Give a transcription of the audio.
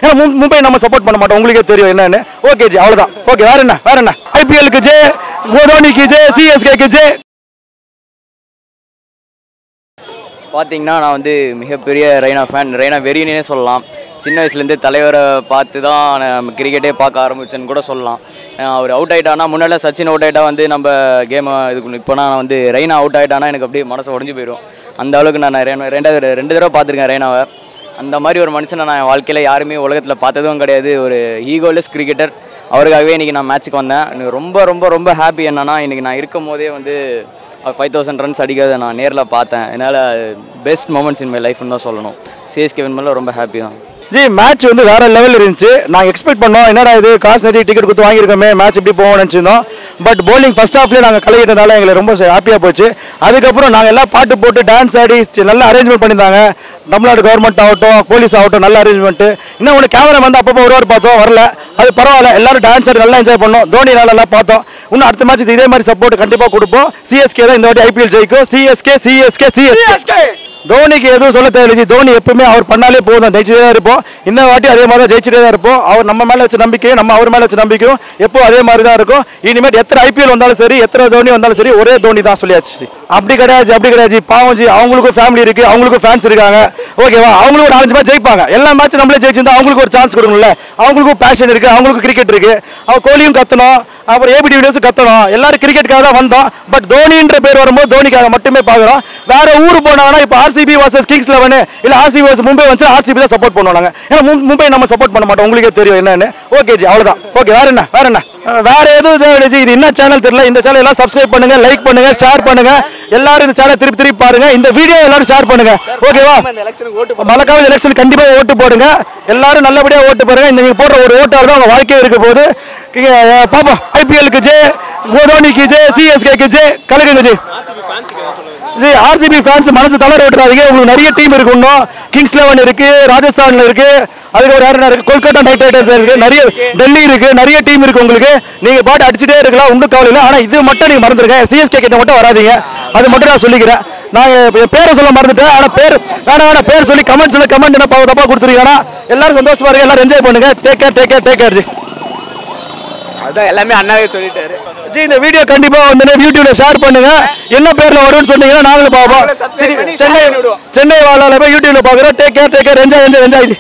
ஏன்னா மும்பை நம்ம சப்போர்ட் பண்ண மாட்டோம், உங்களுக்கே தெரியும் என்னன்னு. ஓகே ஜி, அவ்வளோதான். ஓகே, வேற என்ன ஐபிஎலுக்கு ஜே, தோனிக்கு ஜே, சிஎஸ்கேக்கு ஜே. பார்த்தீங்கன்னா நான் வந்து மிகப்பெரிய ரெய்னா ஃபேன், ரெய்னா வெறியனே சொல்லலாம். சின்ன வயசுலேருந்து தலைவரை பார்த்து தான் நம்ம கிரிக்கெட்டே பார்க்க ஆரம்பிச்சேன்னு கூட சொல்லலாம். அவர் அவுட் ஆகிட்டானா, முன்னாடி சச்சின் அவுட் ஆகிட்டா வந்து நம்ம கேமை இது இப்போனா நான் வந்து ரெய்னா அவுட் ஆகிட்டானா எனக்கு அப்படியே மனசு உடஞ்சி போயிடும். அந்த அளவுக்கு நான் ரெண்டு தடவை பார்த்துருக்கேன் ரெய்னாவை. அந்த மாதிரி ஒரு மனுஷனை நான் என் வாழ்க்கையில் யாருமே உலகத்தில் பார்த்ததும் கிடையாது. ஒரு ஈகோலெஸ் கிரிக்கெட்டர். அவருக்காகவே இன்றைக்கி நான் மேட்ச்சுக்கு வந்தேன். எனக்கு ரொம்ப ரொம்ப ரொம்ப ஹாப்பி என்னென்னா, இன்றைக்கி நான் இருக்கும் போதே வந்து 5000 ரன்ஸ் அடிக்கிறத நான் நேரில் பார்த்தேன். என்னால் பெஸ்ட் மொமெண்ட்ஸ் இன் மை லைஃப்னு தான் சொல்லணும். சிஎஸ்கே வின் பண்ணல ரொம்ப ஹாப்பி தான் ஜி. மேட்ச் வந்து வேறு லெவல் இருந்துச்சு. நாங்கள் எக்ஸ்பெக்ட் பண்ணோம், என்னடா இது காசு நிறைய டிக்கெட் கொடுத்து வாங்கியிருக்கோமே, மேட்ச் இப்படி போவோம்னு நினச்சிருந்தோம். பட் பவுலிங் ஃபஸ்ட் ஹாஃப்லேயே நாங்கள் கலக்கிட்டனால எங்களுக்கு ரொம்ப ஹாப்பியாக போச்சு. அதுக்கப்புறம் நாங்கள் எல்லாம் பாட்டு போட்டு டான்ஸ் ஆடி நல்லா அரேஞ்ச்மெண்ட் பண்ணியிருந்தாங்க. தமிழ்நாடு கவர்மெண்ட் ஆகட்டும், போலீஸ் ஆகட்டும், நல்ல அரேஞ்ச்மெண்ட்டு. இன்னும் ஒன்று கேமரா வந்து அப்பப்போ ஒரு பார்த்தோம், வரல. அது பரவாயில்ல, எல்லாரும் டான்ஸ் ஆடி நல்லா என்ஜாய் பண்ணோம். தோனி நல்லா பார்த்தோம். இன்னும் அடுத்த மேட்ச் இதே மாதிரி சப்போர்ட் கண்டிப்பாக கொடுப்போம். சிஎஸ்கே தான் இந்த வாட்டி ஐபிஎல் ஜெயிக்கும். CSK CSK CSK. தோனிக்கு எதுவும் சொல்ல தேவையில்லை. தோனி எப்பவுமே அவர் பண்ணாலே போதும், ஜெயிச்சுட்டே தான் இருப்போம். இந்த வாட்டி அதே மாதிரி தான் ஜெயிச்சுட்டே தான் இருப்போம். அவர் நம்ம மேலே வச்ச நம்பிக்கையும் நம்ம அவர் மேலே வச்ச நம்பிக்கையும் எப்போ அதே மாதிரி தான் இருக்கும். இனிமேல் எத்தனை ஐபிஎல் வந்தாலும் சரி, எத்தனை தோனி வந்தாலும் சரி, ஒரே தோனி தான் சொல்லியாச்சு. அப்படி கிடையாது பாவம் ஜி. அவங்களுக்கும் ஃபேமிலி இருக்குது, அவங்களுக்கும் ஃபேன்ஸ் இருக்காங்க. ஓகேவா, அவங்களுக்கும் ஒரு 4-5 மேட்ச் ஜெயிப்பாங்க. எல்லா மேட்சும் நம்மளே ஜெயிச்சிருந்தா அவங்களுக்கு ஒரு சான்ஸ் கொடுக்கணும்ல. அவங்களுக்கும் பேஷன் இருக்குது, அவங்களுக்கும் கிரிக்கெட் இருக்குது. அவர் கோலியும் கத்தணும், அப்புறம் ஏபிடி வில்லியர்ஸும் கத்தணும். எல்லாரும் கிரிக்கெட்டுக்காக தான் வந்தோம். பட் தோனின்ற பேர் வரும்போது தோனிக்காக மட்டுமே பார்க்குறோம். வேற ஊர் போனாங்கன்னா இப்போ ஆர்சிபி வர்சஸ் கிங்ஸ் 11 இல்லை ஆர்சிபி வர்சஸ் மும்பை வந்து ஆர்சிபி தான் சப்போர்ட் பண்ணுவாங்க. ஏன்னா மும்பை நம்ம சப்போர்ட் பண்ண மாட்டோம், உங்களுக்கே தெரியும் என்னன்னு. ஓகே ஜி, அவ்வளோதான். ஓகே, வேற என்ன வேற எதுவும் தேவை ஜி. இது என்ன சேனல் தெரியல. இந்த சேனல் எல்லாம் சப்ஸ்கிரைப் பண்ணுங்க, லைக் பண்ணுங்க, ஷேர் பண்ணுங்க. எல்லாரும் இந்த சேனல் திருப்பி பாருங்க. இந்த வீடியோ எல்லாரும் ஷேர் பண்ணுங்க. ஓகேவா, மறக்காம எலெக்ஷன் கண்டிப்பாக ஓட்டு போடுங்க. எல்லாரும் நல்லபடியாக ஓட்டு போடுங்க. இந்த நீங்க போடுற ஒரு ஓட்டாக தான் உங்க வாழ்க்கையே இருக்க போது. பாப்பா, ஐபிஎலுக்கு ஜே, தோனிக்கு ஜே, சிஎஸ்கேக்கு ஜே, கலக்குங்க ஜி. ஜி, ஆர்சிபி ஃபேன்ஸ் மனசு தளர விட்டுறாதீங்க. உங்களுக்கு நிறைய டீம் இருக்கு. இன்னும் கிங்ஸ் 11 இருக்கு, ராஜஸ்தான்ல இருக்கு, அதுக்கப்புறம் யாரும் இருக்கு, கொல்கத்தா நைட் ரைடர்ஸ் இருக்கு, நிறைய டெல்லி இருக்கு, நிறைய டீம் இருக்கு. உங்களுக்கு நீங்க பாட்டு அடிச்சுட்டே இருக்கலாம், ஒன்றும் கவலை இல்லை. ஆனால் இது மட்டும் நீங்க மறந்துருங்க, சிஎஸ்கே கிட்ட மட்டும் வராதீங்க. அது மட்டும் நான் சொல்லிக்கிறேன். நான் பேரை சொல்ல மறந்துட்டேன். ஆனால் பேர் சொல்லி கமெண்ட்ஸ்ல கமெண்ட் என்ன தப்பா கொடுத்துருக்கீங்கன்னா எல்லாரும் சந்தோஷமா இருக்கு. எல்லாரும் என்ஜாய் பண்ணுங்க. Take care G. அதான் எல்லாமே அண்ணாவே சொல்லிட்டாரு ஜி. இந்த வீடியோ கண்டிப்பா வந்து யூடியூப்ல ஷேர் பண்ணுங்க. என்ன பேர்ல வரும்னு சொன்னீங்கன்னா நாங்களும் பார்ப்போம். சென்னை வாழால போய் யூடியூப்ல பாக்குறோம். Take care enjoy G.